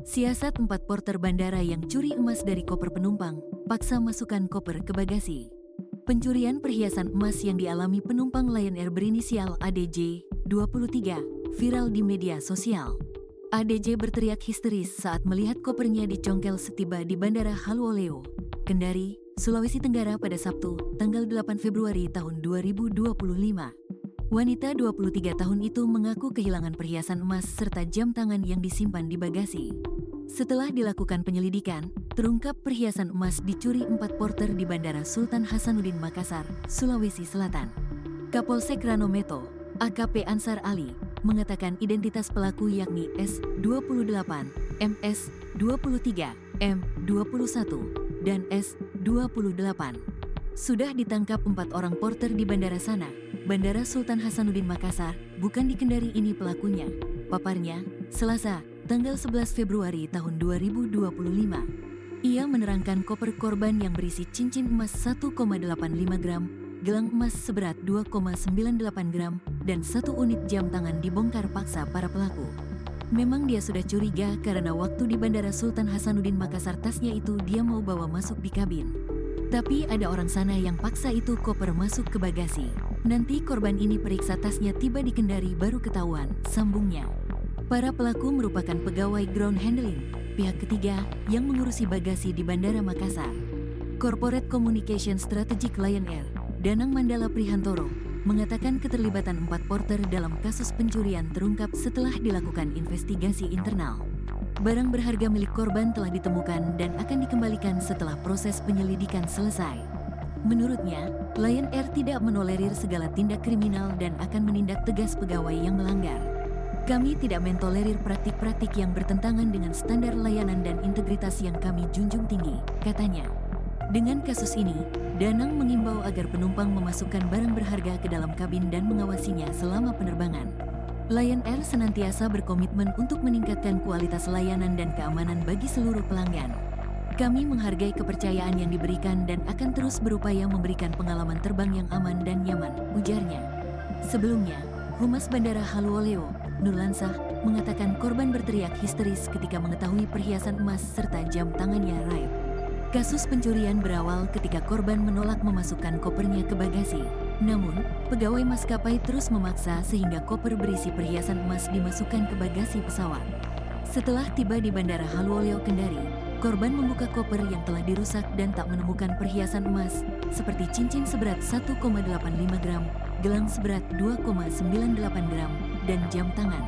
Siasat 4 porter bandara yang curi emas dari koper penumpang, paksa masukkan koper ke bagasi. Pencurian perhiasan emas yang dialami penumpang Lion Air berinisial ADJ, 23, viral di media sosial. ADJ berteriak histeris saat melihat kopernya dicongkel setiba di Bandara Haluoleo, Kendari, Sulawesi Tenggara pada Sabtu, tanggal 8 Februari tahun 2025. Wanita 23 tahun itu mengaku kehilangan perhiasan emas serta jam tangan yang disimpan di bagasi. Setelah dilakukan penyelidikan, terungkap perhiasan emas dicuri 4 porter di Bandara Sultan Hasanuddin Makassar, Sulawesi Selatan. Kapolsek Ranometo, AKP Ansar Ali, mengatakan identitas pelaku yakni S28, MS23, M21, dan S28. Sudah ditangkap 4 orang porter di bandara sana. Bandara Sultan Hasanuddin Makassar, bukan di Kendari ini pelakunya, paparnya, Selasa, tanggal 11 Februari tahun 2025. Ia menerangkan koper korban yang berisi cincin emas 1,85 gram, gelang emas seberat 2,98 gram, dan 1 unit jam tangan dibongkar paksa para pelaku. Memang dia sudah curiga karena waktu di Bandara Sultan Hasanuddin Makassar tasnya itu dia mau bawa masuk di kabin. Tapi ada orang sana yang paksa itu koper masuk ke bagasi. Nanti korban ini periksa tasnya tiba di Kendari baru ketahuan, sambungnya. Para pelaku merupakan pegawai ground handling, pihak ketiga yang mengurusi bagasi di Bandara Makassar. Corporate Communication Strategic Lion Air, Danang Mandala Prihantoro, mengatakan keterlibatan 4 porter dalam kasus pencurian terungkap setelah dilakukan investigasi internal. Barang berharga milik korban telah ditemukan dan akan dikembalikan setelah proses penyelidikan selesai. Menurutnya, Lion Air tidak menolerir segala tindak kriminal dan akan menindak tegas pegawai yang melanggar. Kami tidak mentolerir praktik-praktik yang bertentangan dengan standar layanan dan integritas yang kami junjung tinggi, katanya. Dengan kasus ini, Danang mengimbau agar penumpang memasukkan barang berharga ke dalam kabin dan mengawasinya selama penerbangan. Lion Air senantiasa berkomitmen untuk meningkatkan kualitas layanan dan keamanan bagi seluruh pelanggan. Kami menghargai kepercayaan yang diberikan dan akan terus berupaya memberikan pengalaman terbang yang aman dan nyaman, ujarnya. Sebelumnya, Humas Bandara Haluoleo, Nurlansah, mengatakan korban berteriak histeris ketika mengetahui perhiasan emas serta jam tangannya raib. Kasus pencurian berawal ketika korban menolak memasukkan kopernya ke bagasi. Namun, pegawai maskapai terus memaksa sehingga koper berisi perhiasan emas dimasukkan ke bagasi pesawat. Setelah tiba di Bandara Haluoleo Kendari, korban membuka koper yang telah dirusak dan tak menemukan perhiasan emas, seperti cincin seberat 1,85 gram, gelang seberat 2,98 gram, dan jam tangan.